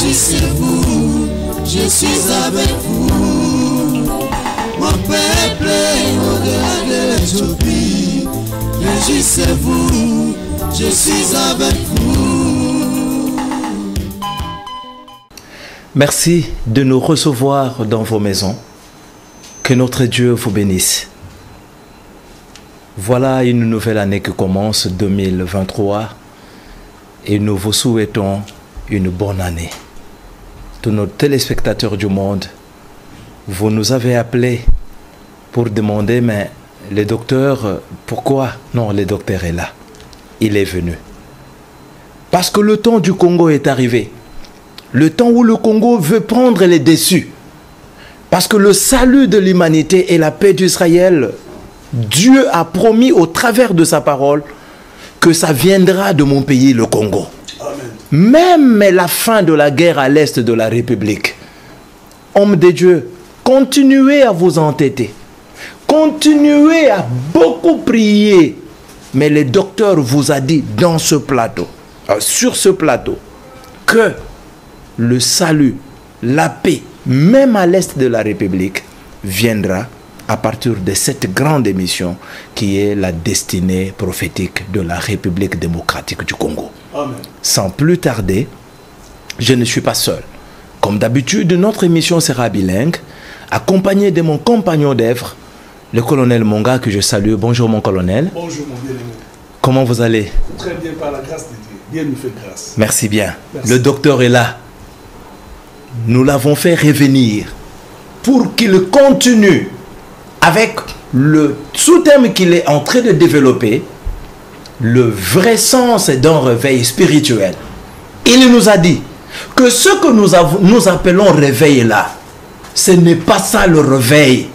Réjouissez-vous, je suis avec vous. Mon peuple au-delà de l'Éthiopie. Réjouissez-vous, je suis avec vous. Merci de nous recevoir dans vos maisons. Que notre Dieu vous bénisse. Voilà une nouvelle année qui commence, 2023, et nous vous souhaitons une bonne année. Tous nos téléspectateurs du monde, vous nous avez appelés pour demander, mais le docteur, pourquoi? Non, le docteur est là. Il est venu. Parce que le temps du Congo est arrivé. Le temps où le Congo veut prendre les dessus. Parce que le salut de l'humanité et la paix d'Israël, Dieu a promis au travers de sa parole que ça viendra de mon pays, le Congo. Amen. Même la fin de la guerre à l'est de la République. Hommes de Dieu, continuez à vous entêter. Continuez à beaucoup prier. Mais le docteur vous a dit dans ce plateau, sur ce plateau, que le salut, la paix, même à l'est de la République, viendra à partir de cette grande émission qui est la destinée prophétique de la République démocratique du Congo. Amen. Sans plus tarder, je ne suis pas seul. Comme d'habitude, notre émission sera bilingue, accompagné de mon compagnon d'œuvre, le colonel Monga, que je salue. Bonjour mon colonel. Bonjour mon bien-aimé. Comment vous allez? Très bien, par la grâce de Dieu. Dieu nous fait grâce. Merci bien. Merci. Le docteur est là. Nous l'avons fait revenir pour qu'il continue avec le sous-thème qu'il est en train de développer, le vrai sens d'un réveil spirituel. Il nous a dit que ce que nous appelons réveil là, ce n'est pas ça le réveil.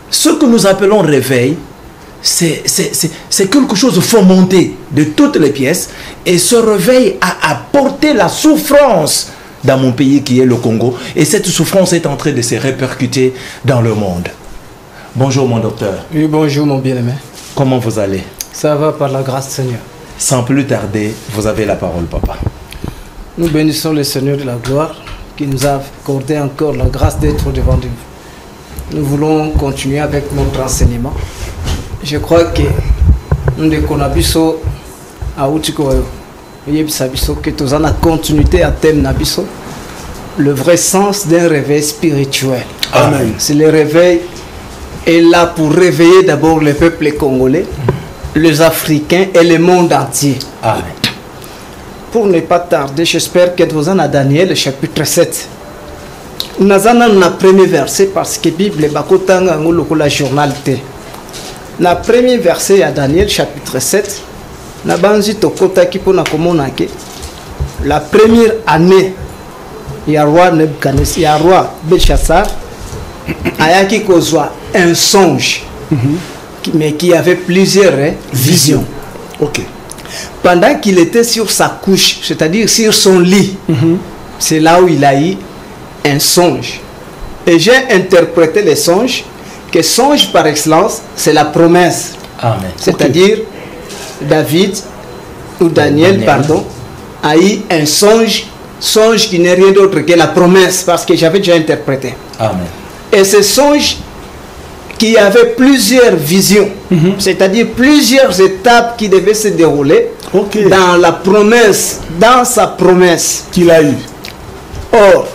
Ce que nous appelons réveil, c'est quelque chose de fomenté de toutes les pièces, et ce réveil a apporté la souffrance dans mon pays qui est le Congo, et cette souffrance est en train de se répercuter dans le monde. Bonjour mon docteur. Oui, bonjour mon bien-aimé. Comment vous allez? Ça va par la grâce du Seigneur. Sans plus tarder, vous avez la parole, papa. Nous bénissons le Seigneur de la gloire qui nous a accordé encore la grâce d'être devant nous. Nous voulons continuer avec notre enseignement. Je crois que nous devons à Outikoyo. Que tous en a continuité à thème Nabiso, le vrai sens d'un réveil spirituel. Amen. C'est le réveil est là pour réveiller d'abord le peuple congolais, les Africains et le monde entier. Amen. Pour ne pas tarder, j'espère que vous en avez Daniel chapitre 7. Nous avons le premier verset parce que la Bible est la journalité. Le premier verset à Daniel chapitre 7. La première année, il y a roi Nebuchadnezzar, il y a roi Belshazzar, ayaki kozwa un songe, mais qui avait plusieurs visions. Ok. Pendant qu'il était sur sa couche, c'est-à-dire sur son lit, c'est là où il a eu un songe. Et j'ai interprété les songes, que songe par excellence, c'est la promesse. Amen. C'est-à-dire, David, ou Daniel, pardon, a eu un songe qui n'est rien d'autre que la promesse, parce que j'avais déjà interprété. Amen. Et ce songe qui avait plusieurs visions, c'est-à-dire plusieurs étapes qui devaient se dérouler dans la promesse, dans sa promesse qu'il a eu. Or,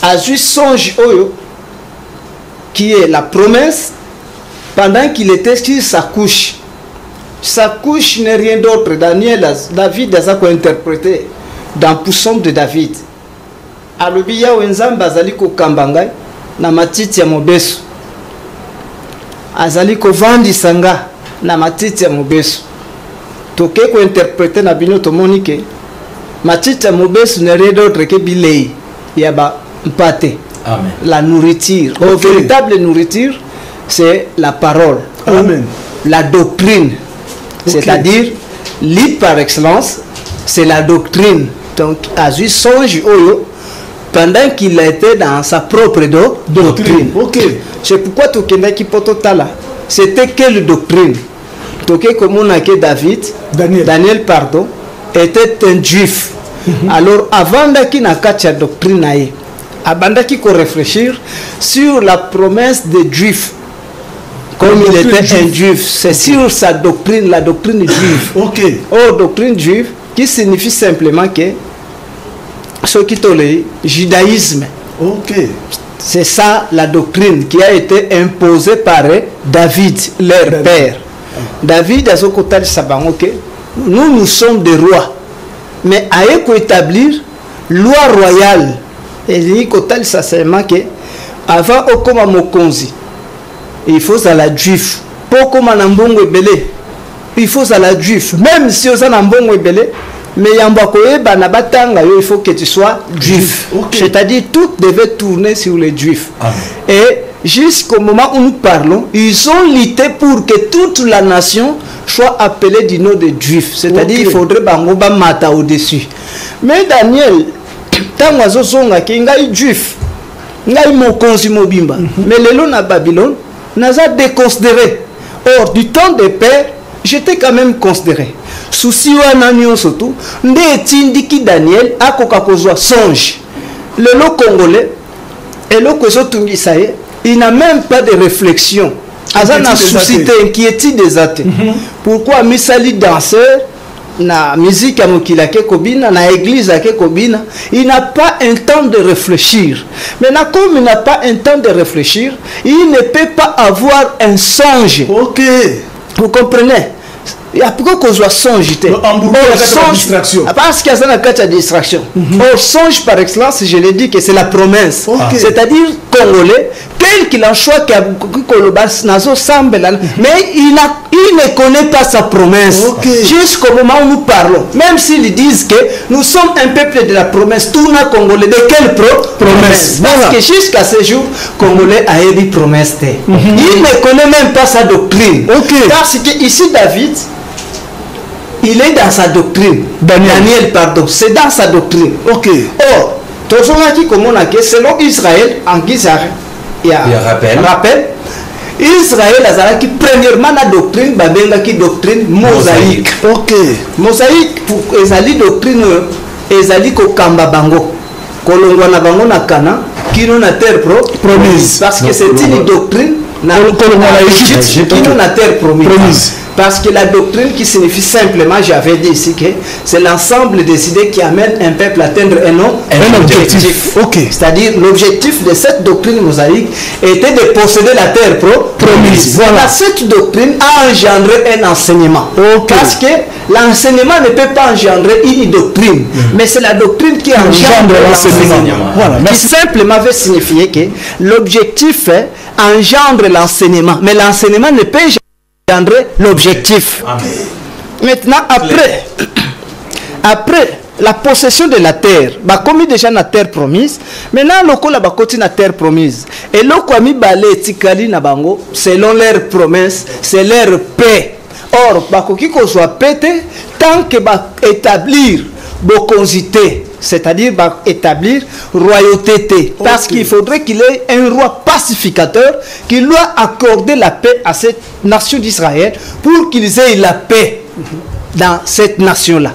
à juste songe Oyo, qui est la promesse, pendant qu'il était sur sa couche. Sa couche n'est rien d'autre. David a interprété dans Psaume de David. Alobiya wenzamba azali ko kambangai na matiti ya mobesu. Azali ko vandi sanga na matiti ya mobesu. Toke ko interpréter na bino tomonike. Matiti ya mobesu n'est rien d'autre que bilei ya ba mpate. Amen. La nourriture. La véritable nourriture, c'est la parole. Amen. La doctrine. C'est-à-dire, l'île par excellence, c'est la doctrine. Donc, Azu songe Oyo, pendant qu'il était dans sa propre doctrine. C'est pourquoi Tokendaki Pototala, c'était quelle doctrine? Toké comme on a que Daniel, pardon, était un juif. Alors avant d'aki na kati ya doctrine na ye, abandaki ko réfléchir sur la promesse des Juifs. Comme il était un juif, c'est sur sa doctrine, la doctrine juive. Ok. Oh, doctrine juive qui signifie simplement que ce qui est le judaïsme. Ok. C'est ça la doctrine qui a été imposée par David, leur père. David a ce côté de Sabango que nous sommes des rois, mais à établir loi royale. Et il côté de ça seulement que avant au comme mokonzi, il faut à la juif. Pour comme nambongo belé, il faut à la juif. Même si on a nambongo belé, mais il faut que tu sois juif. Okay. C'est-à-dire tout devait tourner sur les juifs. Amen. Et jusqu'au moment où nous parlons, ils ont lutté pour que toute la nation soit appelée du nom de juif. C'est-à-dire il faudrait bangoba mata au-dessus. Mais Daniel, tant oiseau songa ki ngai juif, ngai mokonzi mobimba. Mais le long à Babylone, n'a pas déconsidéré. Or du temps des pères, j'étais quand même considéré. Souci wana surtout, nde tindiki Daniel akoka kozwa songe. Le lot congolais et le kozo tungisaye, il n'a même pas de réflexion. Azana suscité inquiétude des athées. Pourquoi misali danseur na musique à mokilake kobina na église à kobina, il n'a pas un temps de réfléchir. Maintenant comme il n'a pas un temps de réfléchir, il ne peut pas avoir un songe. Ok. Vous comprenez? Il y a pourquoi qu'on soit songe. Parce qu'il y a une carte de distraction. Or, songe par excellence, je l'ai dit que c'est la promesse. Okay. C'est-à-dire, Congolais, quel qu'il en soit, mais il ne connaît pas sa promesse. Okay. Jusqu'au moment où nous parlons. Même s'ils disent que nous sommes un peuple de la promesse, tout le Congolais, de quelle promesse? Parce que jusqu'à ce jour, Congolais a eu promesse. Il ne connaît même pas sa doctrine. Okay. Parce que ici, David, il est dans sa doctrine. Daniel, pardon. C'est dans sa doctrine. Ok. Or, selon Israël, en guise il y a rappel. Israël a qui premièrement la doctrine, qui doctrine mosaïque. Ok. Mosaïque pour ezali doctrine ezali ko kamba bango. Kolongwa na bango na Kana, qui non a terre promise. Parce que c'est une doctrine na qui non a terre promise. Parce que la doctrine qui signifie simplement, j'avais dit ici que c'est l'ensemble des idées qui amènent un peuple à atteindre un objectif. Okay. C'est-à-dire l'objectif de cette doctrine mosaïque était de posséder la terre promise. Voilà. Cette doctrine a engendré un enseignement. Okay. Parce que l'enseignement ne peut pas engendrer une doctrine, mais c'est la doctrine qui engendre l'enseignement. Voilà. Qui simplement veut signifier que l'objectif engendre l'enseignement, mais l'enseignement ne peut l'objectif. Maintenant, après la possession de la terre, comme déjà la terre promise, maintenant le la côté la terre promise. Et le kwami balé tikali na bango selon leur promesse, c'est leur paix. Or, bakoki ko soit pété tant que établir bokonzité, c'est-à-dire établir royauté. Parce qu'il faudrait qu'il ait un roi pacificateur qui doit accorder la paix à cette nation d'Israël pour qu'ils aient la paix dans cette nation-là.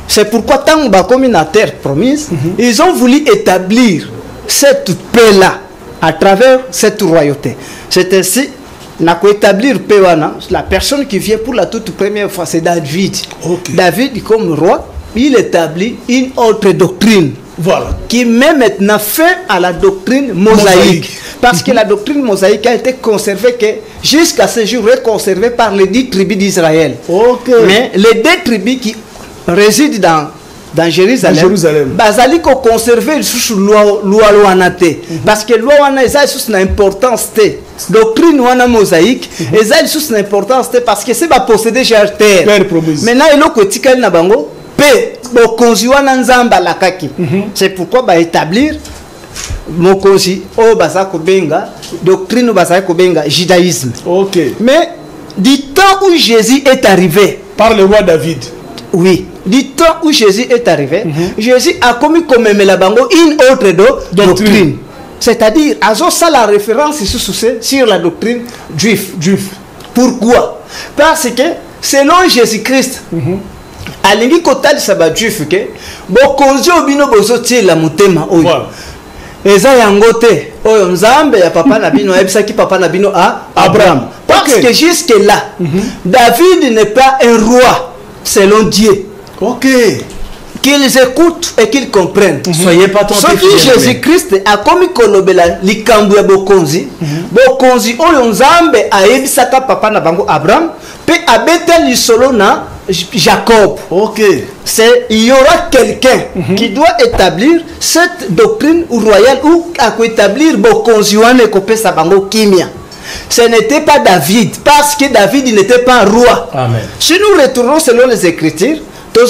C'est pourquoi tant comme une terre promise, ils ont voulu établir cette paix-là à travers cette royauté. C'est ainsi n'a établir Péwana, la personne qui vient pour la toute première fois, c'est David. Okay. David, comme roi, il établit une autre doctrine. Voilà. Qui met maintenant fin à la doctrine mosaïque. Parce que la doctrine mosaïque a été conservée jusqu'à ce jour, conservée par les 10 tribus d'Israël. Okay. Mais les 2 tribus qui résident dans Jérusalem, bazali ko conserver sous loi loanate parce que loi wana eza sous l'importance té doctrine wana mosaïque eza sous l'importance té parce que c'est ba posséder terre. Maintenant il ko tikali na bango pe bokonzi wana nzamba lakaki. C'est pourquoi ba établir mokonzi o baza ko benga doctrine baza ko benga judaïsme. OK. Mais du temps où Jésus est arrivé par le roi David. Oui, du temps où Jésus est arrivé, Jésus a commis comme la bango une autre doctrine. C'est-à-dire, ça la référence sur la doctrine juive. Pourquoi? Parce que selon Jésus-Christ, alingi kotalisa ba juif ke bokonzi obino bozotiela motema oyo Voilà. eza yango te oyo nzambe ya papa na bino ayebisaki papa na bino à Abraham. Parce Ok. que jusque là David n'est pas un roi selon Dieu. Ok. Qu'ils écoutent et qu'ils comprennent. Soyez pas tentés. Soki Jésus-Christ a komi kolobela likambo ya bokonzi bokonzi oyo nzambe ayebisaka papa na bango Abraham pe abeta lisolo na Jacob. Ok. Il y aura quelqu'un qui doit établir cette doctrine royale ou à établir bokonzi wane kopesa bango kimia. Ce n'était pas David parce que David n'était pas un roi. Amen. Si nous retournons selon les Écritures, 2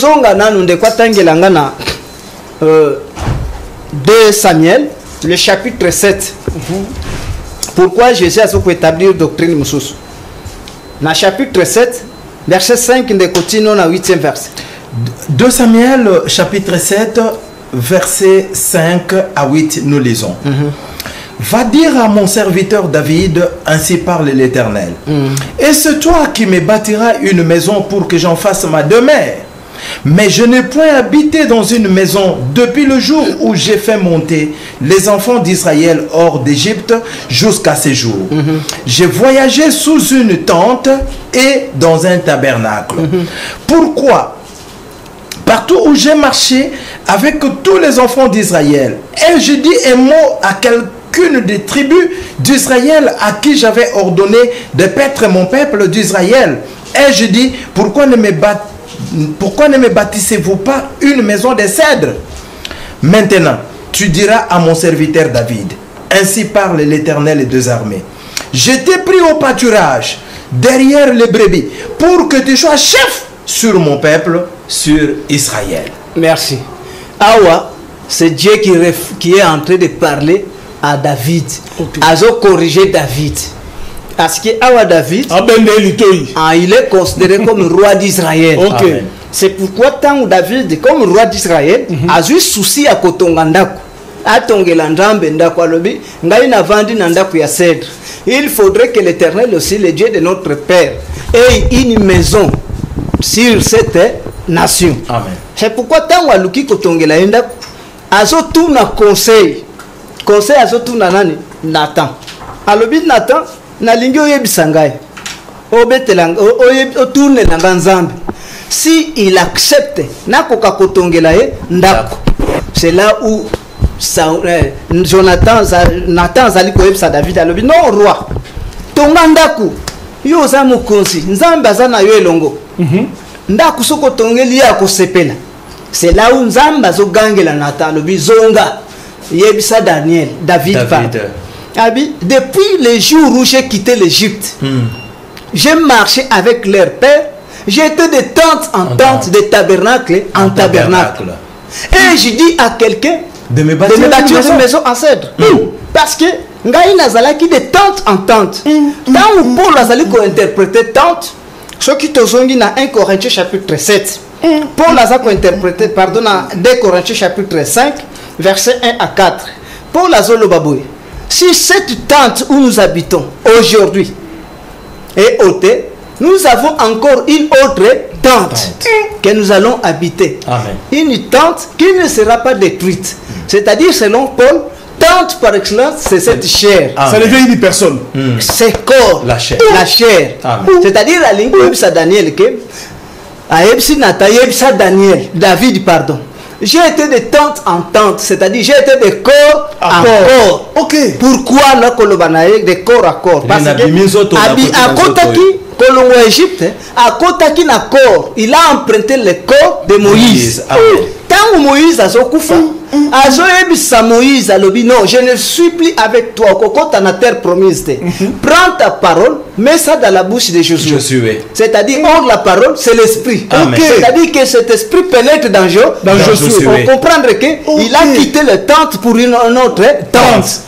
Samuel, le chapitre 7. Pourquoi Jésus a pu établir doctrine Moussous? Dans le chapitre 7, verset 5, nous continuons dans le 8e verset. 2 Samuel chapitre 7 verset 5 à 8 nous lisons. Va dire à mon serviteur David, ainsi parle l'Éternel. Et c'est toi qui me bâtiras une maison pour que j'en fasse ma demeure. Mais je n'ai point habité dans une maison depuis le jour où j'ai fait monter les enfants d'Israël hors d'Égypte jusqu'à ce jour. J'ai voyagé sous une tente et dans un tabernacle. Pourquoi? Partout où j'ai marché avec tous les enfants d'Israël, et je dis un mot à quelqu'une des tribus d'Israël à qui j'avais ordonné de paître mon peuple d'Israël, et je dis, pourquoi ne me bâtissez-vous pas une maison de cèdre? Maintenant, tu diras à mon serviteur David, ainsi parle l'Éternel des armées, je t'ai pris au pâturage derrière les brebis pour que tu sois chef sur mon peuple, sur Israël. Merci. Awa, c'est Dieu qui est en train de parler à David. Ok. Azo corriger David. Parce que Awa David, il est considéré comme roi d'Israël. Ok. Amen. C'est pourquoi tant David, comme roi d'Israël, a eu souci à Kotongandako. Atongela Ndambe Ndako alobi, ngai na vandi na ndako ya cèdre. Il faudrait que l'Éternel aussi, le Dieu de notre Père, ait une maison sur cette nation. Amen. C'est pourquoi tant waluki Kotongela Ndako, azo tout na conseil. Conseil azo tout na nani? Nathan. Alobi Nathan, na lingi oyebisa ngai. Obetelanga otourne na nzambe. Si il accepte nakoka kotongela ye ndako, c'est là où Nathan zali koyebisa David alobi non roi tonga ndako yo oza mokonzi nzambe aza na yo elongo ndako soko tongeli ya kosepela. C'est là où nzambe azogangela Nathan alobi zonga yebisa David. Pardon. Abi, depuis les jours où j'ai quitté l'Égypte, j'ai marché avec leur père. J'étais de tente en tente, de tabernacle en tabernacle. Et je dis à quelqu'un de me bâtir une maison en cèdre. Parce que ngai nazalaki de tente en tente. Tant où Paul azali ko interpréter tente, ce qui te zongi na 1 Corinthiens chapitre 7. Paul a ko interpréter pardon na 2 Corinthiens chapitre 5 verset 1 à 4. Paul azolo baboué. Si cette tente où nous habitons aujourd'hui est ôtée, nous avons encore une autre tente que nous allons habiter. Amen. Une tente qui ne sera pas détruite. C'est-à-dire, selon Paul, tente par excellence, c'est cette chair. Amen. Ça devient une personne. C'est corps. La chair. La chair. Amen. C'est-à-dire, la ligne de Daniel, David, pardon. J'ai été de tente en tente, c'est-à-dire j'ai été de corps à corps. Ok. Pourquoi là kolobanaye de corps à corps? Parce que à Kotaki, Kolongo Égypte, à Kotaki na corps, il a emprunté le corps de Moïse. Tant Moïse a Zokoufa, a Zoébisa Moïse a lobi non, je ne suis plus avec toi. Kokota na terre promise. Prends ta parole, mets ça dans la bouche de Josué. C'est-à-dire, hors la parole, c'est l'esprit. C'est-à-dire que cet esprit pénètre dans Josué. On comprend qu'il a quitté le tente pour une autre tente.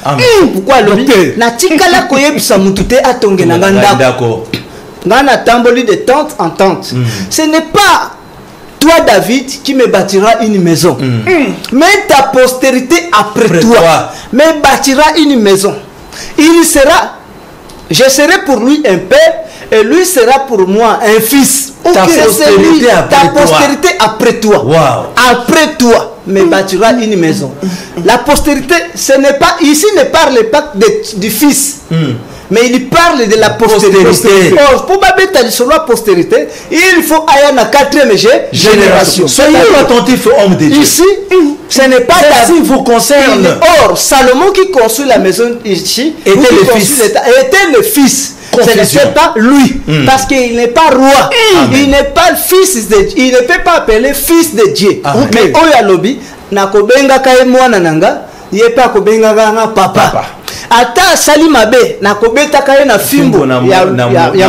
Pourquoi le Natikala Koyebisa Mutute a tongé Nagandako. Nana tamboli de tente en tente. Ce n'est pas toi, David, qui me bâtira une maison. Mais ta postérité après toi me bâtira une maison. Il sera, je serai pour lui un père et lui sera pour moi un fils. Ta postérité ta postérité après toi. Wow. Après toi, me bâtira une maison. La postérité, ce n'est pas, ici ne parle pas du fils. Mais il parle de la postérité. Or, pour mettre sur la postérité, il faut aller à la 4e génération. Soyez attentifs, homme de Dieu. Ici, ce n'est pas David vous concerne. Or, Salomon qui construit la maison ici était le fils. Ce n'était pas lui, parce qu'il n'est pas roi. Il n'est pas le fils de Dieu. Il ne peut pas appeler fils de Dieu. Mais Oyalobi, nakobenga kaemwana nanga, yepa kobenga nga papa. Ata sali mabe nakobeta kaye na fimbo ya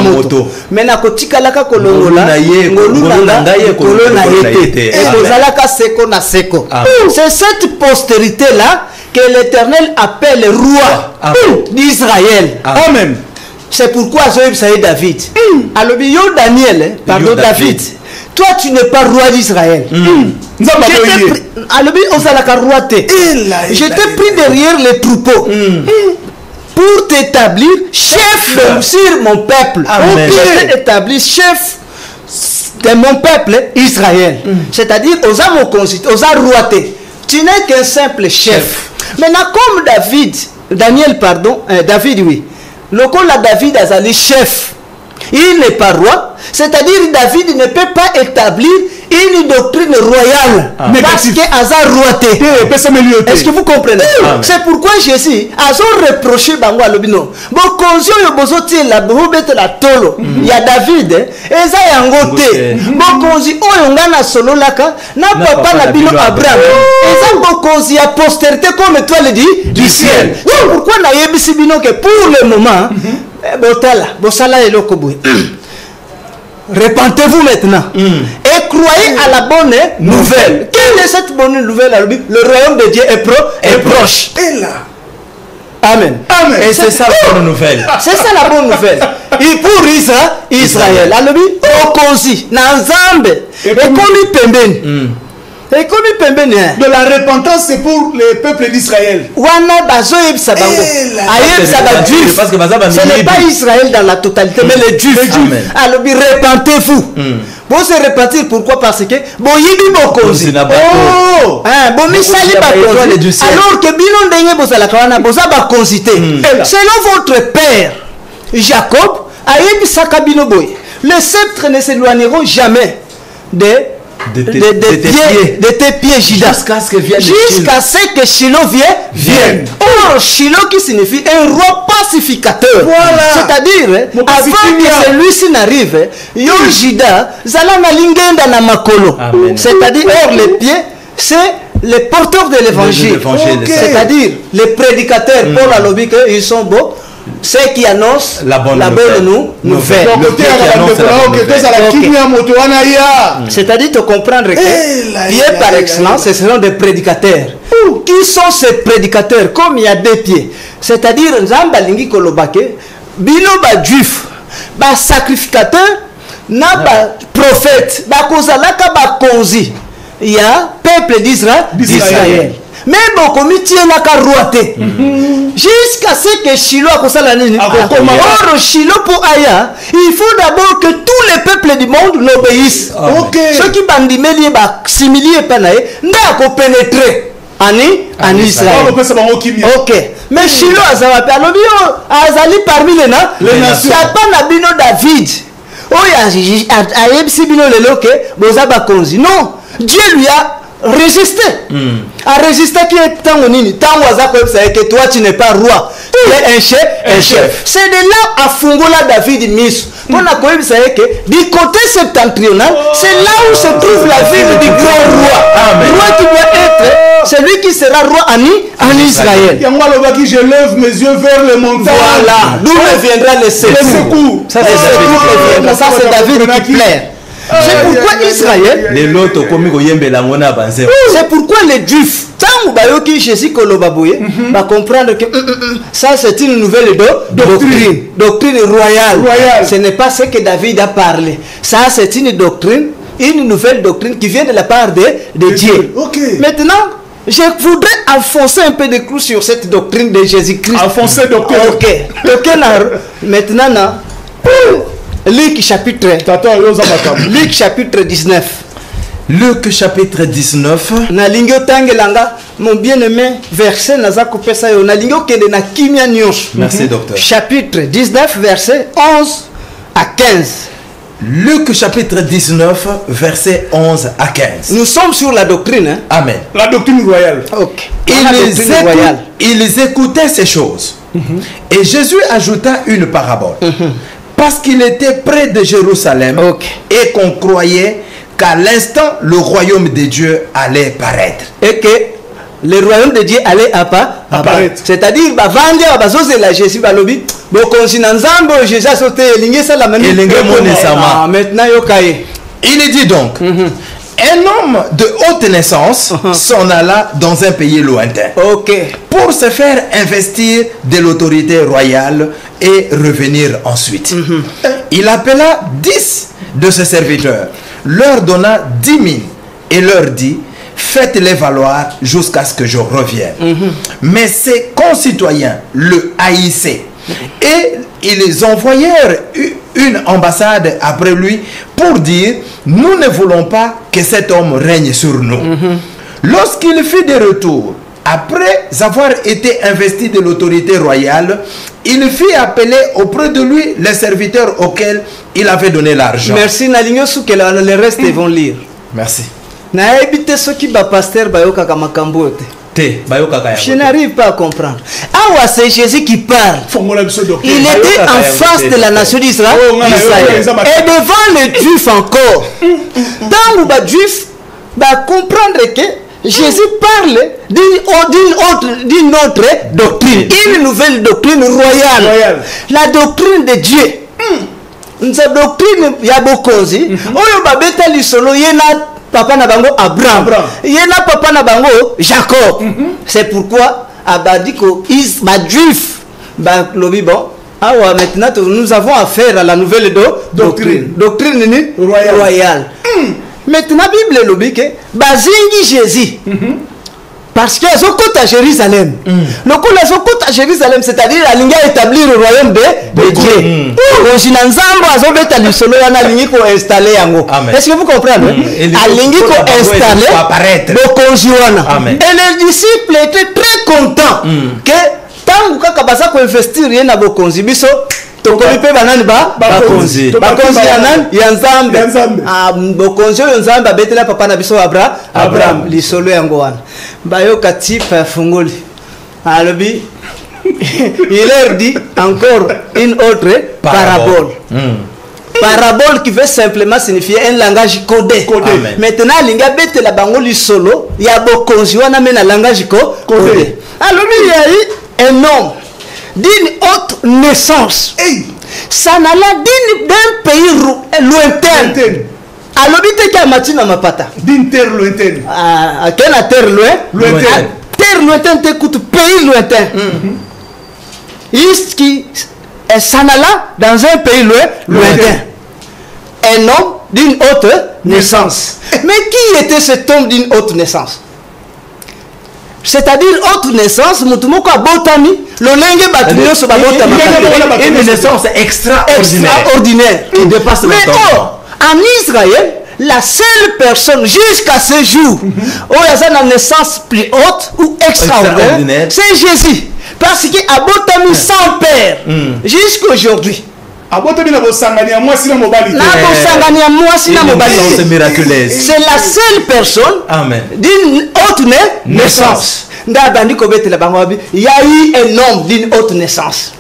moto mais nakotikalaka kolongola ngoluna ngaye kolona yete ekozalaka seko na seko. C'est cette postérité là que l'Éternel appelle roi d'Israël. Amen. C'est pourquoi Joël Saïd David. Alors yo Daniel, pardon David. Toi tu n'es pas roi d'Israël. Je t'ai pris derrière les troupeaux pour t'établir chef sur mon peuple. Je t'ai établi chef de mon peuple Israël. C'est-à-dire aux âmes aux royautés. Tu n'es qu'un simple chef. Maintenant comme David, oui. Le col David Azali chef. Il n'est pas roi, c'est-à-dire David ne peut pas établir une doctrine royale parce que Azar royauté. Est-ce que vous comprenez? C'est pourquoi Jésus a reproché Bango Alobino. Bon, Konzio Yobozoti la Boubet la Tolo. Il y a David, Eza Yangote. Bon, Konzi Oyongana Solo Laka, n'a pas la Bino Abraham. Eza Bokonzi a postérité comme étoile du ciel. C'est pourquoi Nayebi Bino que pour le moment, Bosala et Lokoboué. Repentez-vous maintenant et croyez à la bonne nouvelle. Quelle est cette bonne nouvelle? Le royaume de Dieu est proche. Et là. Amen. Amen. Et c'est ça la bonne nouvelle. C'est ça la bonne nouvelle. Et pour Israël, Okonzi, Nazambe, et Komi Pemben. De la repentance, c'est pour le peuple d'Israël. Ce n'est pas Israël dans la totalité, mais les Juifs. Alors, repentez-vous. Bon, se repentir, pourquoi? Parce que bon, il y a beaucoup. Alors que Binon Dengue Bosalakana, Bosaba consité. Selon votre père, Jacob, Aïb Sakabino Boy, les sceptres ne s'éloigneront jamais de tes pieds, Judas, jusqu'à ce que Shiloh vienne. Or, Shiloh qui signifie un roi pacificateur. C'est-à-dire, avant que celui-ci n'arrive, Yo Judas, Zalana Lingenda na Makolo. C'est-à-dire, or, les pieds, c'est les porteurs de l'évangile. C'est-à-dire, les prédicateurs, Paul a lobby qu'ils sont beaux. Ceux qui annoncent la bonne nouvelle. C'est-à-dire de comprendre que pieds par excellence, ce seront des prédicateurs. Qui sont ces prédicateurs? Comme il y a deux pieds. C'est-à-dire, Zambalingi Kolobake, Binoba juif, ba sacrificateur, na ba prophète, ba kozalaka ba konzi. Il y a peuple d'Israël. Mais bon, comme il tient la royauté, jusqu'à ce que Shiloh a construit la ligne. Or, Shiloh pour Aya, il faut d'abord que tous les peuples du monde l'obéissent. Ceux qui bandimeli ba similier panae, n'a pénétrer en Israël. Ok. Mais Shiloh a zawapi azali parmi les nations. Pas Nabino David. Non, Dieu lui a résisté. A résisté qui est tant nini. Tant que toi tu n'es pas roi. Tu es un chef. C'est de là à Fungola David Mis. On a connu ça que du côté septentrional, c'est là où se trouve la ville du grand roi. Roi qui doit être celui qui sera roi en Israël. Je lève mes yeux vers le montagne. Voilà. D'où me viendra le secours. Ça c'est David qui plaît. C'est pourquoi Israël. C'est pourquoi les Juifs, tant que Jésus va comprendre que ça c'est une nouvelle doctrine royale. Ce n'est pas ce que David a parlé. Ça c'est une nouvelle doctrine qui vient de la part de Dieu. Maintenant, je voudrais enfoncer un peu de clous sur cette doctrine de Jésus-Christ. Enfoncer doctrine. Ok. Maintenant, Luc chapitre 19. Luc chapitre 19. Nalingi otangelanga mon bien-aimé verset nazako pesa yo nalingi okende na kimia nyonso. Merci docteur. Chapitre 19 verset 11 à 15. Luc chapitre 19 verset 11 à 15. Nous sommes sur la doctrine. Hein? Amen. La doctrine royale. Ok. Ils écoutaient ces choses. Et Jésus ajouta une parabole. Parce qu'il était près de Jérusalem et qu'on croyait qu'à l'instant le royaume de Dieu allait paraître. Et que le royaume de Dieu allait apparaître. C'est-à-dire, Jésus il dit donc, un homme de haute naissance s'en alla dans un pays lointain pour se faire investir de l'autorité royale et revenir ensuite. Il appela 10 de ses serviteurs, leur donna 10 000 et leur dit: faites-les valoir jusqu'à ce que je revienne. Mais ses concitoyens le haïssaient et ils envoyèrent une ambassade après lui pour dire: nous ne voulons pas que cet homme règne sur nous. Lorsqu'il fit des retours, après avoir été investi de l'autorité royale, il fit appeler auprès de lui les serviteurs auxquels il avait donné l'argent. Merci. Les restes vont lire. Merci. Je n'arrive pas à comprendre. Ah, c'est Jésus qui parle. Il était en face de la nation d'Israël et devant les Juifs encore. Dans le Juif, comprendre que Jésus parle d'une autre doctrine, une nouvelle doctrine royale, la doctrine de Dieu. Cette doctrine, il y a beaucoup de choses. Papa na bango Abraham, yena papa na bango Jacob. C'est pourquoi abadiko is ma juif ba lobi bon. Awa maintenant nous avons affaire à la nouvelle doctrine royale. Maintenant Bible lobi que bazingi Jésus. Parce qu'ils ont côté à Jérusalem. Le coup ils ont côté à Jérusalem, c'est-à-dire la ligne établir le royaume de Dieu. Est-ce que vous comprenez? La ligne qu'on installé et les disciples étaient très contents que tant que Kabasa qu'on investir rien à Bokonzi biso. Tokolipe banani bakonzi yanan yanzambe bokonzi yanzambe betela papa na biso Abraham lisolo yango wana bayoka type fungoli alobi il leur dit encore une autre parabole. Parabole qui veut simplement signifier un langage codé. Maintenant linga betela bango lisolo ya bokonzi wana mena langage codé. Alobi il y a eu un homme d'une autre naissance. Ça n'a la d'un pays lointain. Alors, il y a matina mapata. D'une terre lointaine. À quelle terre lointaine? Terre lointaine, t'écoutes, pays lointain. Ici, ça n'a là dans un pays lointain. Un homme d'une autre naissance. Mais qui était cet homme d'une autre naissance? C'est-à-dire autre naissance, une naissance extraordinaire qui dépasse le temps. En Israël, la seule personne jusqu'à ce jour où il y a une naissance plus haute ou extraordinaire, c'est Jésus. Parce qu'il a botami sans père jusqu'à aujourd'hui. C'est la seule personne d'une autre naissance. Il y a eu un homme d'une autre naissance.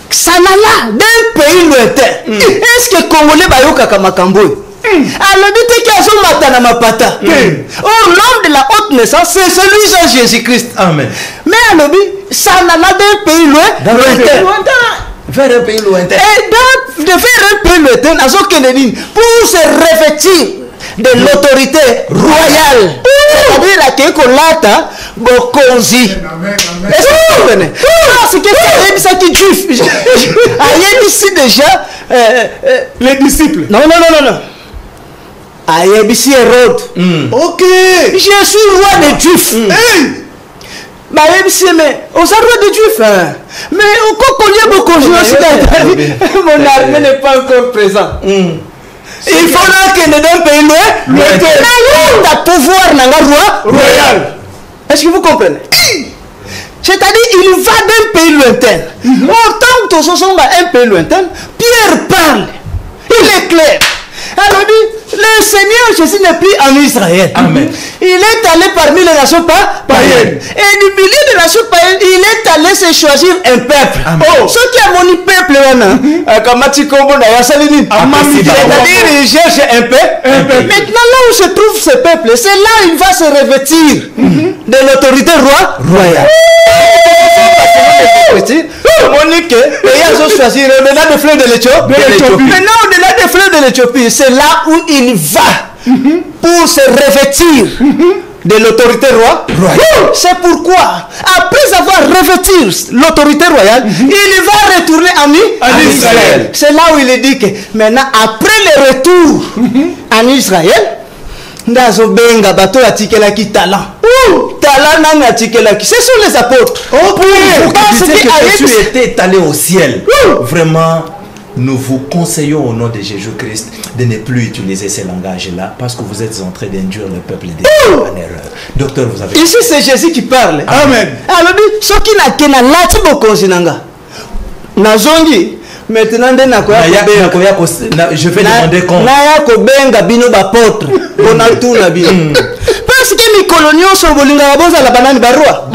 Ça n'a là d'un pays lointain. Est-ce que Congolais bayoka kamakambo? Alors dites qu'il y a l'homme de la haute naissance, c'est celui de Jésus-Christ. Amen. Mais alors ça n'a là d'un pays lointain. Vers un pays lointain. Et de faire un pays lointain, pour se revêtir de l'autorité royale. C'est-à-dire la Kekolata Bokonzi. Est-ce que vous comprenez? Parce que c'est qui juif. Il y a ici déjà les disciples. Non. Il y a ici Hérode. Ok. Je suis roi des Juifs. bah mais aux endroits de Dieu fin mais au cocollier beaucoup mon armée n'est pas encore présent. Il faut là que nous donne pays loin ta pouvoir dans la roi royal. Est-ce que vous comprenez? C'est-à-dire il va d'un pays lointain. Autant que nous sommes un pays lointain, Pierre parle. Il est clair. Alors dit, le Seigneur Jésus n'est plus en Israël. Amen. Il est allé parmi les nations païennes. Et du milieu des nations païennes, il est allé se choisir un peuple. Amen. Oh, ce qui a mon peuple, c'est-à-dire il cherche un peuple. Maintenant, là où se trouve ce peuple, c'est là où il va se revêtir de l'autorité royale. Monique, et ils ont choisi au-delà des fleuves de l'Éthiopie. Maintenant, au-delà des fleuves de l'Éthiopie, c'est là où il va pour se revêtir de l'autorité royale. C'est pourquoi, après avoir revêti l'autorité royale, il va retourner en Israël. C'est là où il est dit que maintenant, après le retour en Israël, ndazo benga bato atikelaki talent. Talent nani atikelaki? Ce sont les apôtres. Parce que Jésus était allé au ciel. Vraiment, nous vous conseillons au nom de Jésus-Christ de ne plus utiliser ces langages-là parce que vous êtes en train d'induire le peuple en erreur. Docteur, vous avez... Ici, c'est Jésus qui parle. Amen. Alors, ce qui n'a qu'un lati bokonzinanga. Nazongi. Maintenant, je vais demander quand. Parce que les coloniaux sont venus à la banane barrois.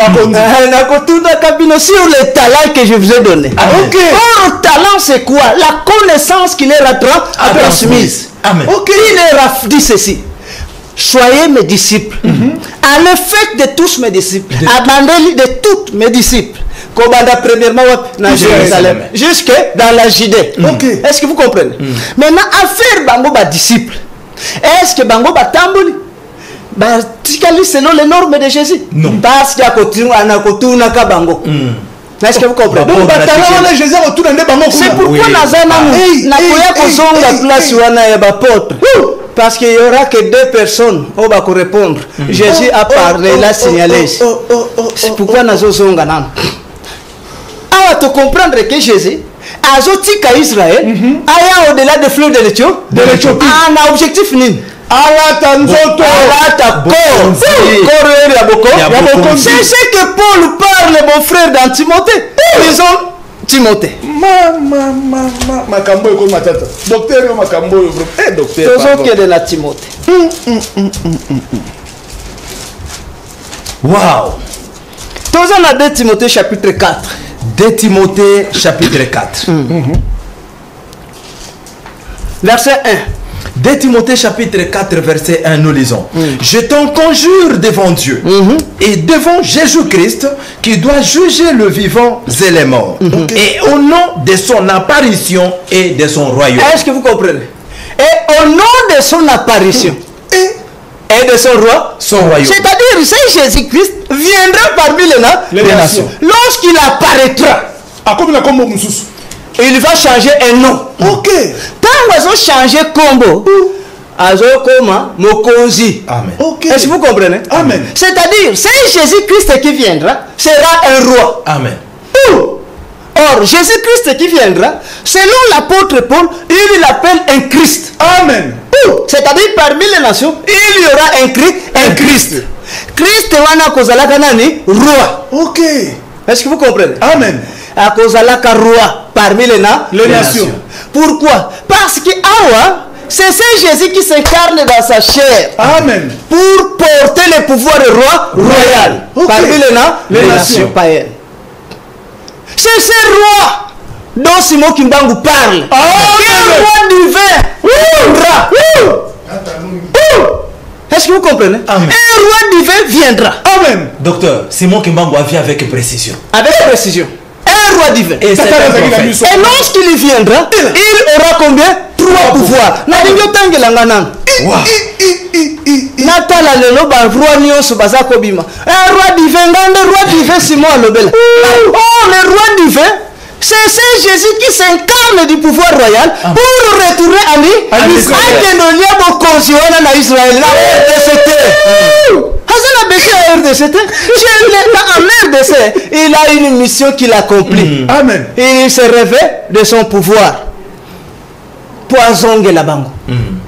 Sur le talent que je vous ai donné. Or, le talent, c'est quoi? La connaissance qu'il est transmise. Il est dit ceci. Soyez mes disciples. À l'effet de tous mes disciples. Abandonnez de tous mes disciples. Premièrement dans Jérusalem, jusque dans la Judée. Est-ce que vous comprenez? Maintenant, affaire bango ba disciple. Est-ce que bango ba tamboli? Ba tikali selon les normes de Jésus? Non. Parce qu'il y a kotuna ka bango. Est-ce que vous comprenez? Donc c'est pourquoi Nazana na koya kozonga place wana ya bapôtre. Parce qu'il n'y aura que deux personnes qui vont répondre. Jésus a parlé, il a signalé. C'est pourquoi Nazozonga nan. Alors, tu comprendre que Jésus a zotika Israël, aya au-delà des fleuves de l'Éthiopie. Un objectif nini? C'est ce que Paul parle, mon frère, dans Timothée. Ils ont Timothée. Timothée. Wow. Tous en a 2 Timothée chapitre 4. 2 Timothée chapitre 4. Verset 1. 2 Timothée chapitre 4 verset 1 nous lisons. Je t'en conjure devant Dieu et devant Jésus-Christ qui doit juger le vivant et les morts. Et au nom de son apparition et de son royaume. Est-ce que vous comprenez? Et au nom de son apparition et de son royaume. C'est-à-dire, c'est Jésus-Christ viendra parmi les nations. Lorsqu'il apparaîtra, il va changer un nom. Quand ils ont changé combo, Mokonzi. Amen. Est-ce que vous comprenez? Amen. C'est-à-dire, c'est Jésus-Christ qui viendra, sera un roi. Amen. Or, Jésus-Christ qui viendra, selon l'apôtre Paul, il l'appelle un Christ. Amen. C'est-à-dire, parmi les nations, il y aura un Christ. Christ wana kozalaka nani? Roi. Est-ce que vous comprenez? Amen. A kozalaka roi parmi les nations. Pourquoi? Parce que awa, c'est Jésus qui s'incarne dans sa chair. Amen. Pour porter le pouvoir de roi royal parmi les nations païennes. C'est ce roi dont Simon Kimbangu parle. Un roi divin. Est-ce que vous comprenez? Amen. Un roi divin viendra. Amen. Docteur, Simon Kimbangu a vu avec précision. Avec précision. Un roi divin. Et lorsqu'il viendra, il aura combien? 3 pouvoirs. Natala lelo ba roi nyonso baza kobima. Un roi divin, le roi divin Simon alobela. Oh, le roi divin, c'est Jésus qui s'incarne du pouvoir royal pour retourner à Israël. la BC à RDC. En RDC, il a une mission qu'il accomplit. Amen. Il se revêt de son pouvoir. Poison la bango.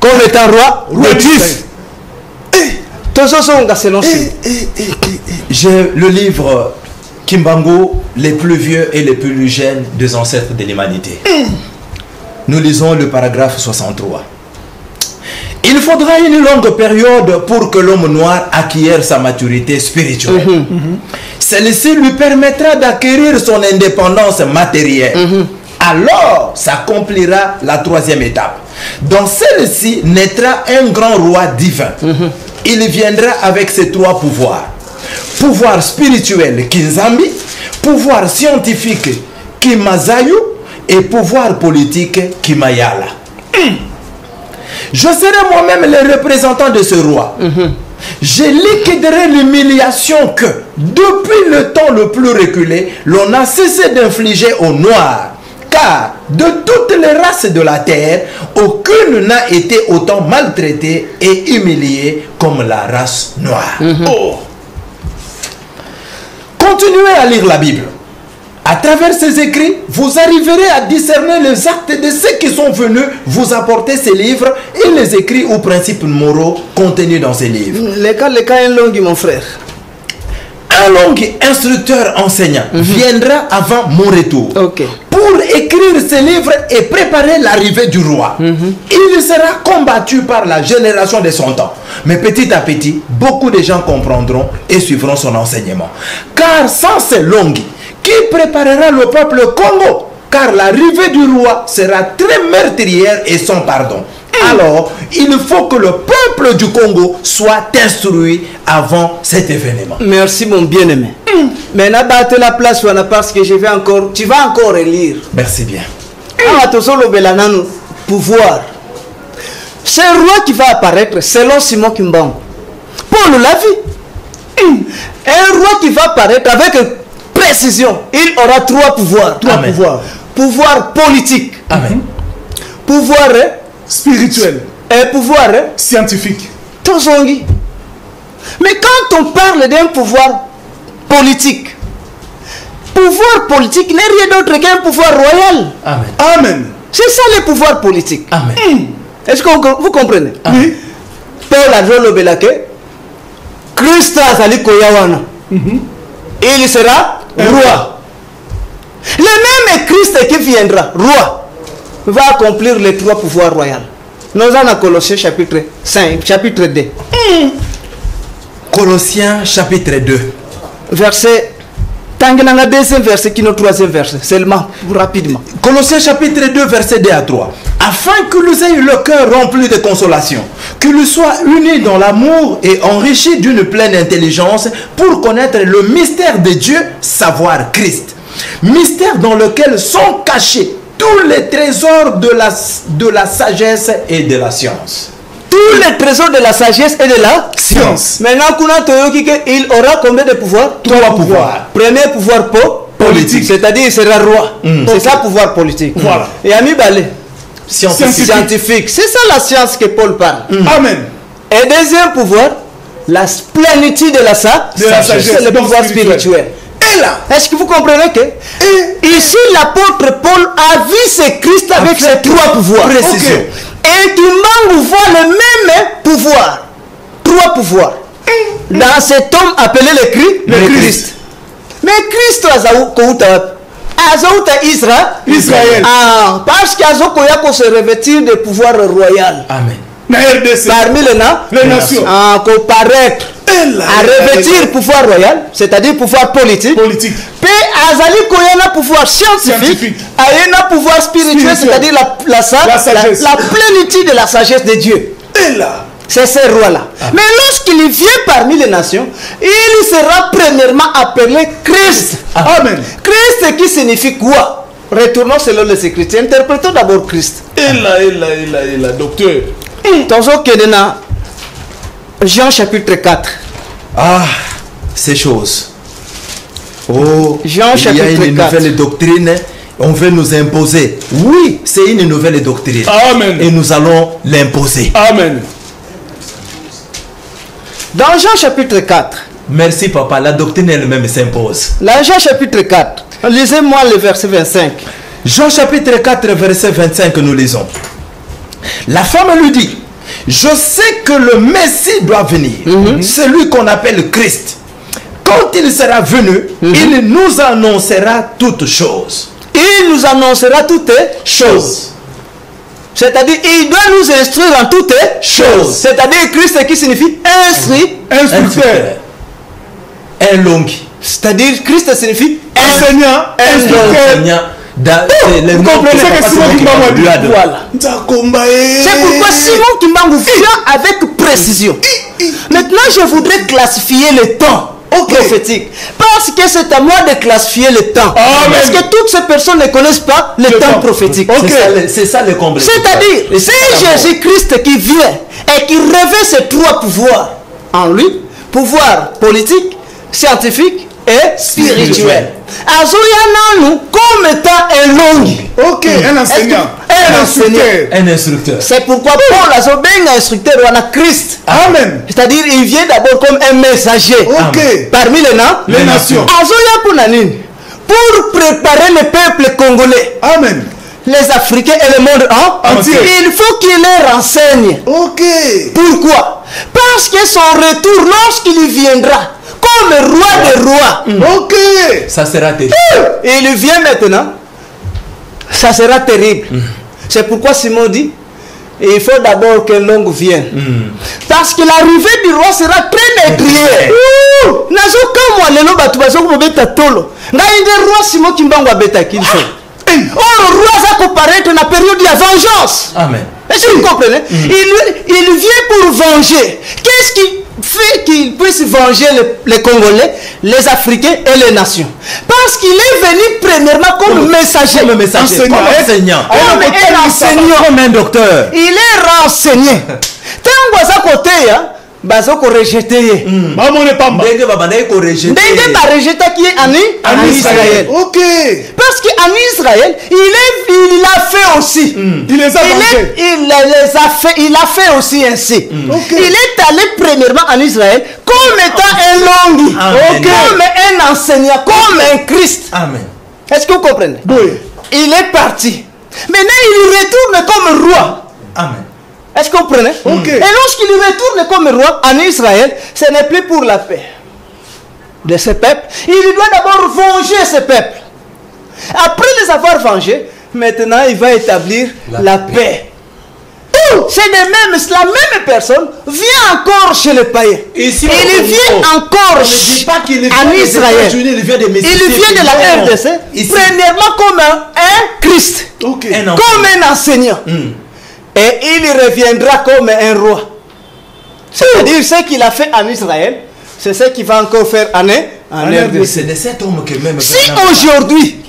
Comme étant roi, motif. J'ai le livre Kimbangu, les plus vieux et les plus jeunes des ancêtres de l'humanité. Nous lisons le paragraphe 63. Il faudra une longue période pour que l'homme noir acquiert sa maturité spirituelle. Celle-ci lui permettra d'acquérir son indépendance matérielle. Alors s'accomplira la troisième étape. Dans celle-ci naîtra un grand roi divin. Il viendra avec ses trois pouvoirs. Pouvoir spirituel Kinzambi, pouvoir scientifique Kimazayu et pouvoir politique Kimayala. Je serai moi-même le représentant de ce roi. Je liquiderai l'humiliation que, depuis le temps le plus reculé, l'on a cessé d'infliger aux Noirs. Car de toutes les races de la terre, aucune n'a été autant maltraitée et humiliée comme la race noire. Continuez à lire la Bible. À travers ces écrits, vous arriverez à discerner les actes de ceux qui sont venus vous apporter ces livres et les écrits ou principes moraux contenus dans ces livres. Les cas est long, mon frère. Un long instructeur enseignant viendra avant mon retour pour écrire ces livres et préparer l'arrivée du roi. Il sera combattu par la génération de son temps. Mais petit à petit, beaucoup de gens comprendront et suivront son enseignement. Car sans ces longues, qui préparera le peuple Congo? Car l'arrivée du roi sera très meurtrière et sans pardon. Alors, il faut que le peuple du Congo soit instruit avant cet événement. Merci mon bien-aimé. Maintenant, battez la place parce que tu vas encore relire. Merci bien. Pouvoir. C'est un roi qui va apparaître selon Simon Kimbangu. Paul l'a vu. Un roi qui va apparaître avec précision. Il aura trois pouvoirs. Pouvoir politique. Amen. Pouvoir spirituel et pouvoir scientifique. Mais quand on parle d'un pouvoir politique n'est rien d'autre qu'un pouvoir royal. Amen. Amen. C'est ça le pouvoir politique. Amen. Est-ce que vous comprenez? Oui. Paul a dit le belake. Christ azali koyawana. Il sera roi. Le même Christ qui viendra, roi, va accomplir les trois pouvoirs royaux. Nous allons à Colossiens chapitre 5, chapitre 2. Colossiens chapitre 2. Verset. Tangananga deuxième verset qui est notre troisième verset. Seulement, rapidement. Colossiens chapitre 2, verset 2 à 3. Afin que nous ayons le cœur rempli de consolation, que nous soyons unis dans l'amour et enrichis d'une pleine intelligence pour connaître le mystère de Dieu, savoir Christ. Mystère dans lequel sont cachés tous les trésors de la sagesse et de la science. Tous les trésors de la sagesse et de la science. Maintenant, il aura combien de pouvoirs? Trois pouvoirs. Premier pouvoir politique, c'est-à-dire il sera roi. C'est ça pouvoir politique. Voilà. Et ami Balé, scientifique. C'est ça la science que Paul parle. Amen. Et deuxième pouvoir, la plénitude de la sagesse, c'est le pouvoir spirituel. Et là, est-ce que vous comprenez que ici l'apôtre Paul a vu ce Christ avec ses trois pouvoirs. Précision. Et Kimbangu voit le même pouvoir. Trois pouvoirs. Dans cet homme appelé le Christ. Mais Christ Azaouta Israël. Parce qu'Azaouta se revêtir de pouvoir royal. Amen. Parmi les nations. Qu'on paraître. À revêtir pouvoir royal, c'est-à-dire pouvoir politique. Puis Azali Koyana pouvoir scientifique. Ayana pouvoir spirituel, c'est-à-dire la plénitude de la sagesse de Dieu. C'est ce roi-là. Mais lorsqu'il vient parmi les nations, il sera premièrement appelé Christ. Amen. Christ qui signifie quoi? Retournons selon les Écritures. Interprétons d'abord Christ. Docteur. Tonzo Kedena. Jean chapitre 4. Ah, ces choses. Oh, Jean il y a une 4. nouvelle doctrine. On veut nous imposer. Oui, c'est une nouvelle doctrine. Amen. Et nous allons l'imposer. Amen. Dans Jean chapitre 4. Merci papa, la doctrine elle-même s'impose. Dans Jean chapitre 4. Lisez-moi le verset 25. Jean chapitre 4, verset 25, nous lisons. La femme lui dit, je sais que le Messie doit venir, celui qu'on appelle Christ. Quand il sera venu, il nous annoncera toutes choses. Il nous annoncera toutes choses. C'est-à-dire, il doit nous instruire en toutes choses. C'est-à-dire, Christ qui signifie Instructeur. Un long. C'est-à-dire, Christ signifie Enseignant. Enseignant. Vous comprenez ce que Simon Kimbangu a dit? Voilà. C'est pourquoi Simon Kimbangu vient avec précision. Maintenant, je voudrais classifier le temps prophétique. Parce que c'est à moi de classifier le temps. Parce que toutes ces personnes ne connaissent pas le temps prophétique. C'est ça le comble. C'est-à-dire, c'est Jésus-Christ qui vient et qui revêt ces trois pouvoirs en lui. Pouvoir politique, scientifique et spirituel. Azoyana nous comme étant un long. Un enseignant. Un instructeur. C'est pourquoi Paul a un instructeur ou un Christ. Amen. C'est-à-dire il vient d'abord comme un messager. Parmi les nations. Azoya pour Nanine. Pour préparer le peuple congolais. Amen. Les Africains et le monde entier. Il faut qu'il les renseigne. Pourquoi? Parce que son retour, lorsqu'il viendra comme roi des rois, ça sera terrible. Il vient maintenant, ça sera terrible. C'est pourquoi Simon dit, il faut d'abord que l'ongle vienne. Parce que l'arrivée du roi sera très métrière. Or, le roi va comparaître dans la période de la vengeance. Amen. Est-ce que vous comprenez? Il vient pour venger. Qu'est-ce qui fait qu'il puisse venger les Congolais, les Africains et les nations? Parce qu'il est venu premièrement comme messager. Comme enseignant. Comme un enseignant. Comme un docteur. Il est renseigné. Tant que ça côté, bazoko rejeté. Ndenge ba rejeté qui est en Israël. Parce qu'en Israël, il a fait aussi. Il les a vengés. Il a fait aussi ainsi. Il est allé premièrement en Israël comme étant un long, comme un enseignant, comme un Christ. Amen. Est-ce que vous comprenez? Oui. Il est parti. Maintenant, il retourne comme roi. Amen. Est-ce que vous comprenez? Et lorsqu'il retourne comme roi en Israël, ce n'est plus pour la paix de ce peuple. Il doit d'abord venger ce peuple. Après les avoir vengés, maintenant il va établir la paix. C'est la même personne vient encore chez les païens. Ici, il vient encore en Israël. Il vient de la RDC, premièrement comme un Christ, comme un enseignant. Et il reviendra comme un roi. C'est-à-dire ce qu'il a fait en Israël, c'est ce qu'il va encore faire en RDC. C'est de cet homme que même... Si aujourd'hui,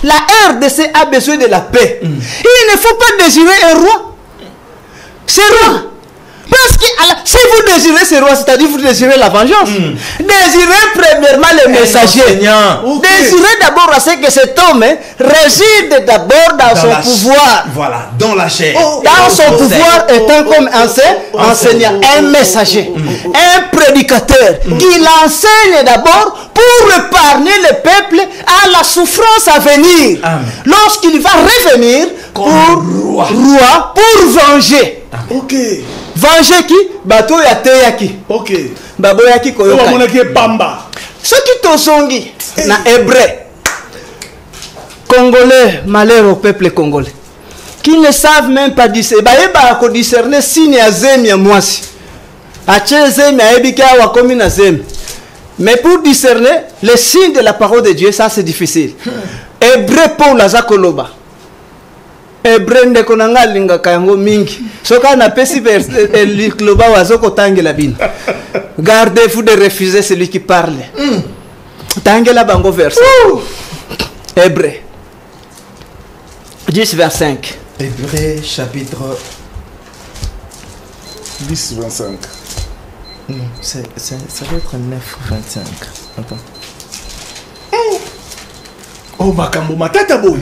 la RDC a besoin de la paix, il ne faut pas désirer un roi. C'est roi. Parce que si vous désirez ce roi, c'est-à-dire vous désirez la vengeance, désirez premièrement les messagers. Désirez d'abord à ce que cet homme réside d'abord dans son pouvoir. Voilà, dans la chair. Dans son pouvoir étant comme enseignant, un messager, un prédicateur, qui l'enseigne d'abord pour épargner le peuple à la souffrance à venir. Lorsqu'il va revenir pour roi, pour venger. Venger qui? Bato ya teyaki. Babo yaki koyoka. Ce qui tosongi na hébreu. Congolais, malheur au peuple congolais. Qui ne savent même pas discerner. Baeba ko discerner signe ya zemi ya mwasi. Ache zemi ya ebika wa komi na zemi. Mais pour discerner les signes de la parole de Dieu, ça c'est difficile. Hébreu Paul azakoloba. Hébreu ndeko nanga linga kayango mingi. Soka na pesi likloba wazoko tangela bino. Gardez-vous de refuser celui qui parle. Tangela bango verset. Hébreu 10 25. Hébreu chapitre 10 25. Ça doit être 9 25. Attends. Oh makambo matata boy.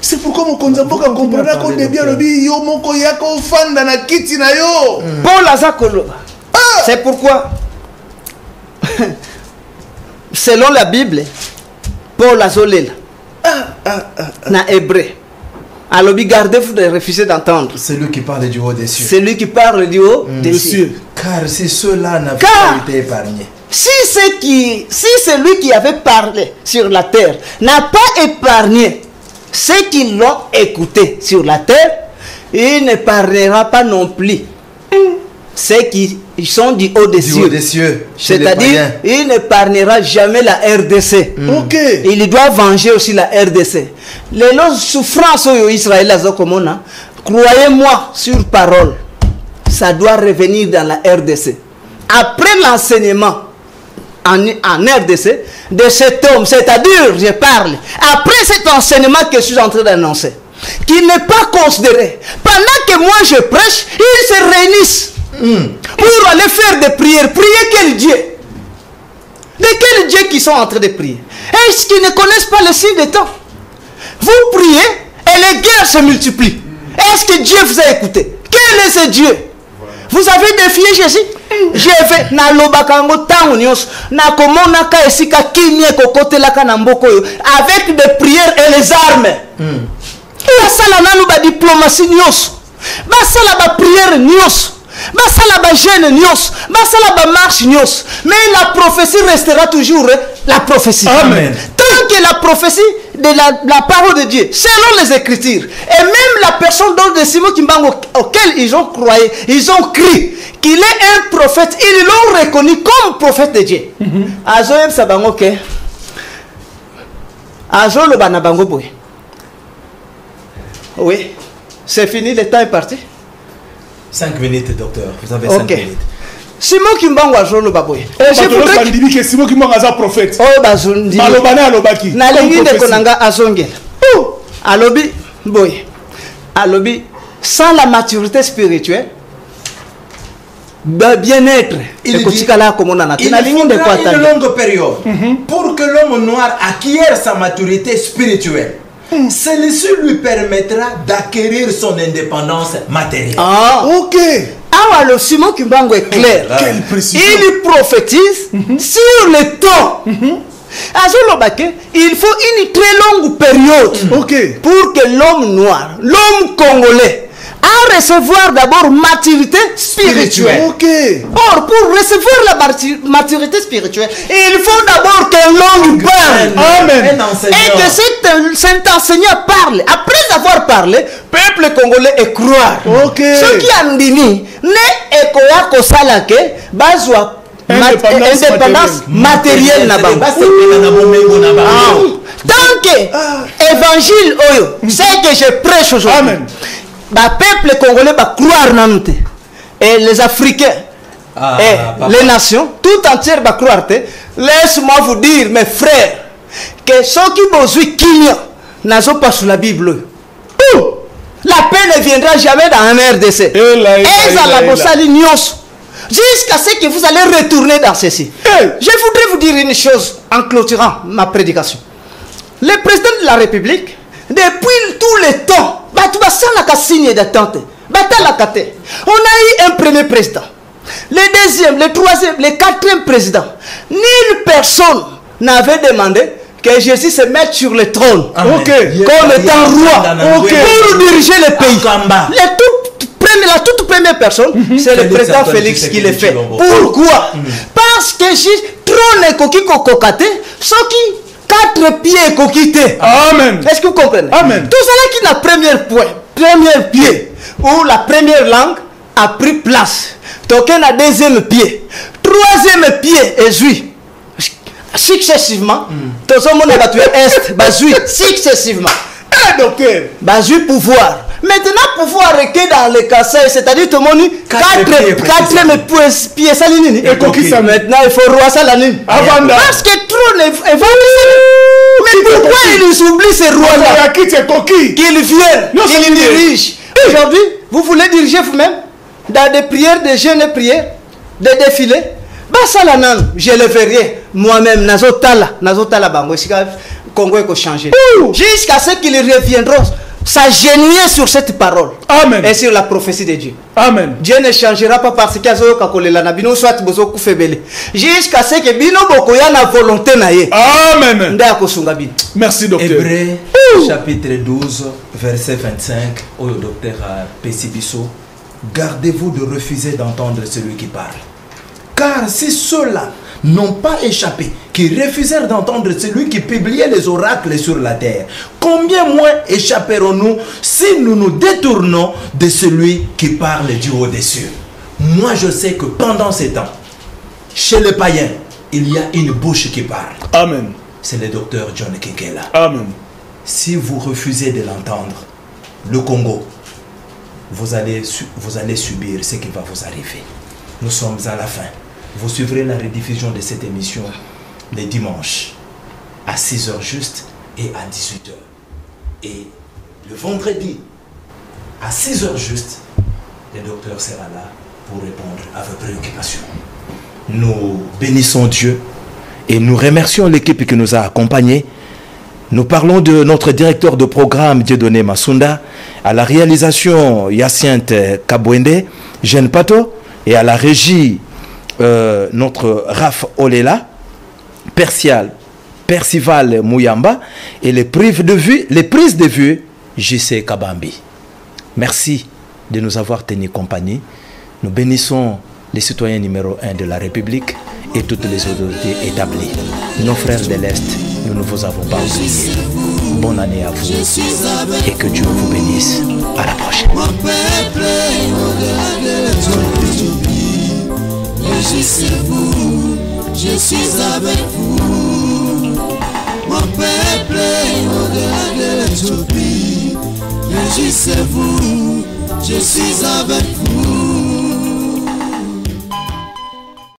C'est pourquoi mon konzamboka comprendra qu'on est bien le bi yo moko yako fanda na kiti na yo. Paul Azakolo. C'est pourquoi, selon la Bible, Paul Azolela, na hébreu, alors gardez-vous de refuser d'entendre. C'est lui qui parle du haut des cieux. C'est lui qui parle du haut des cieux. Car si ceux-là n'avaient pas été épargnés. Si celui qui avait parlé sur la terre n'a pas épargné ceux qui l'ont écouté sur la terre, il n'épargnera pas non plus ceux qui sont du haut des cieux. C'est-à-dire, il n'épargnera jamais la RDC. Il doit venger aussi la RDC. Les souffrances au Israël, croyez-moi sur parole, ça doit revenir dans la RDC. Après l'enseignement en RDC de cet homme, c'est-à-dire, je parle, après cet enseignement que je suis en train d'annoncer, qui n'est pas considéré, pendant que moi je prêche, ils se réunissent pour aller faire des prières. Prier quel Dieu? De quel Dieu qu'ils sont en train de prier? Est-ce qu'ils ne connaissent pas le signe des temps? Vous priez et les guerres se multiplient. Est-ce que Dieu vous a écouté? Quel est ce Dieu? Vous avez défié Jésus? J'ai fait na lobakango tango nyos na komona ka esika kimie kokote la kanamboko avec des prières et les armes. Basala nanu ba diplomatie nyos. Basala ba prière nyos. Basala ba jeûne nyos. Basala ba marche nyos. Mais la prophétie restera toujours la prophétie. Amen. Tant que la prophétie de la parole de Dieu, selon les Écritures, et même la personne dont de Simon Kimbango auquel ils ont croyé, ils ont cru qu'il est un prophète, ils l'ont reconnu comme prophète de Dieu. Azoem Sabango ke Azo le Banabango boy. Oui, c'est fini, le temps est parti. 5 minutes, docteur. Vous avez 5 minutes. Simon Kimbango Azo le baboy. Je voudrais que Simon Kimbango est un prophète. Oh bazundi. Malobana alobaki. Na lengi de konanga azonge. Alobi boy. Alobi sans la maturité spirituelle, bien-être, il faudra une longue période pour que l'homme noir acquiert sa maturité spirituelle. Celle-ci lui permettra d'acquérir son indépendance matérielle. Ah, ok. Ah, le Simon Kimbango est clair. Quelle précision. Il prophétise sur le temps. Il faut une très longue période pour que l'homme noir, l'homme congolais, à recevoir d'abord maturité spirituelle. Or, pour recevoir la maturité spirituelle, il faut d'abord que l'homme parle. Amen. Et que cet enseignant parle. Après avoir parlé, peuple congolais est croire. Ce qui a dit, ne ekoya kosalake, bazwa indépendance matérielle là-bas. Tant que évangile oyo, c'est que je prêche aujourd'hui. Le peuple congolais va croire dans nous. Et les Africains, et les nations, tout entières va croire. Laisse-moi vous dire, mes frères, que ceux qui besoin qu'il n'ont pas sur la Bible. La paix ne viendra jamais dans un RDC. Jusqu'à ce que vous allez retourner dans ceci. Je voudrais vous dire une chose en clôturant ma prédication. Le président de la République, depuis tout le temps, signe d'attente. On a eu un premier président, le deuxième, le troisième, le quatrième président. Nulle personne n'avait demandé que Jésus se mette sur le trône comme étant roi pour diriger le pays. La toute première personne, c'est le président Félix qui le fait. Pourquoi? Parce que Jésus trône et coquille cococaté, ce qui 4 pieds coquité. Amen. Est-ce que vous comprenez? Amen. Tout cela qui n'a premier pied, où la première langue a pris place. Token a deuxième pied. Troisième pied est joué. Successivement, tout le monde va tuer est, va jouer successivement. Docteur. Va jouer pouvoir. Maintenant, pouvoir est dans le cassé, c'est-à-dire tout le monde 4 pieds salinini. Et coquille ça. Maintenant, il faut roi salanine. Parce que trop ne va. Mais pourquoi ils oublient ces rois-là? Qu'ils viennent, qu'ils dirigent. Aujourd'hui, vous voulez diriger vous-même dans des prières, des jeûnes et prières, des défilés. Bah ça là, je le verrai moi-même. Nazotala bango. Congo est changé. Jusqu'à ce qu'ils reviendront s'agenouiller sur cette parole. Amen. Et sur la prophétie de Dieu. Amen. Dieu ne changera pas parce qu'il y a un bino soit bozo kufebele. Jusqu'à ce que bino bokoya na volonté na ye. Amen. Nda kosunga bin. Merci docteur. Hébreux chapitre 12 verset 25 au docteur Pesibiso, gardez-vous de refuser d'entendre celui qui parle. Car si ceux-là n'ont pas échappé, qui refusèrent d'entendre celui qui publiait les oracles sur la terre, combien moins échapperons-nous si nous nous détournons de celui qui parle du haut des cieux? Moi je sais que pendant ces temps, chez les païens, il y a une bouche qui parle. Amen. C'est le docteur John Kekela. Amen. Si vous refusez de l'entendre, le Congo, vous allez subir ce qui va vous arriver. Nous sommes à la fin. Vous suivrez la rediffusion de cette émission les dimanches à 6h juste et à 18h. Et le vendredi à 6h juste, le docteur sera là pour répondre à vos préoccupations. Nous bénissons Dieu et nous remercions l'équipe qui nous a accompagnés. Nous parlons de notre directeur de programme Dieudonné Masunda, à la réalisation Hyacinthe Kabwende, Jeanne Pato, et à la régie notre Raph Olela, Percival Mouyamba, et les prises de vue JC Kabambi. Merci de nous avoir tenu compagnie. Nous bénissons les citoyens numéro 1 de la République et toutes les autorités établies. Nos frères de l'Est, nous ne vous avons pas oubliés. Bonne année à vous et que Dieu vous bénisse. À la prochaine. Mon peuple, au-delà de réjouissez-vous, je suis avec vous. Mon peuple, au-delà de l'Éthiopie, réjouissez-vous, je suis avec vous.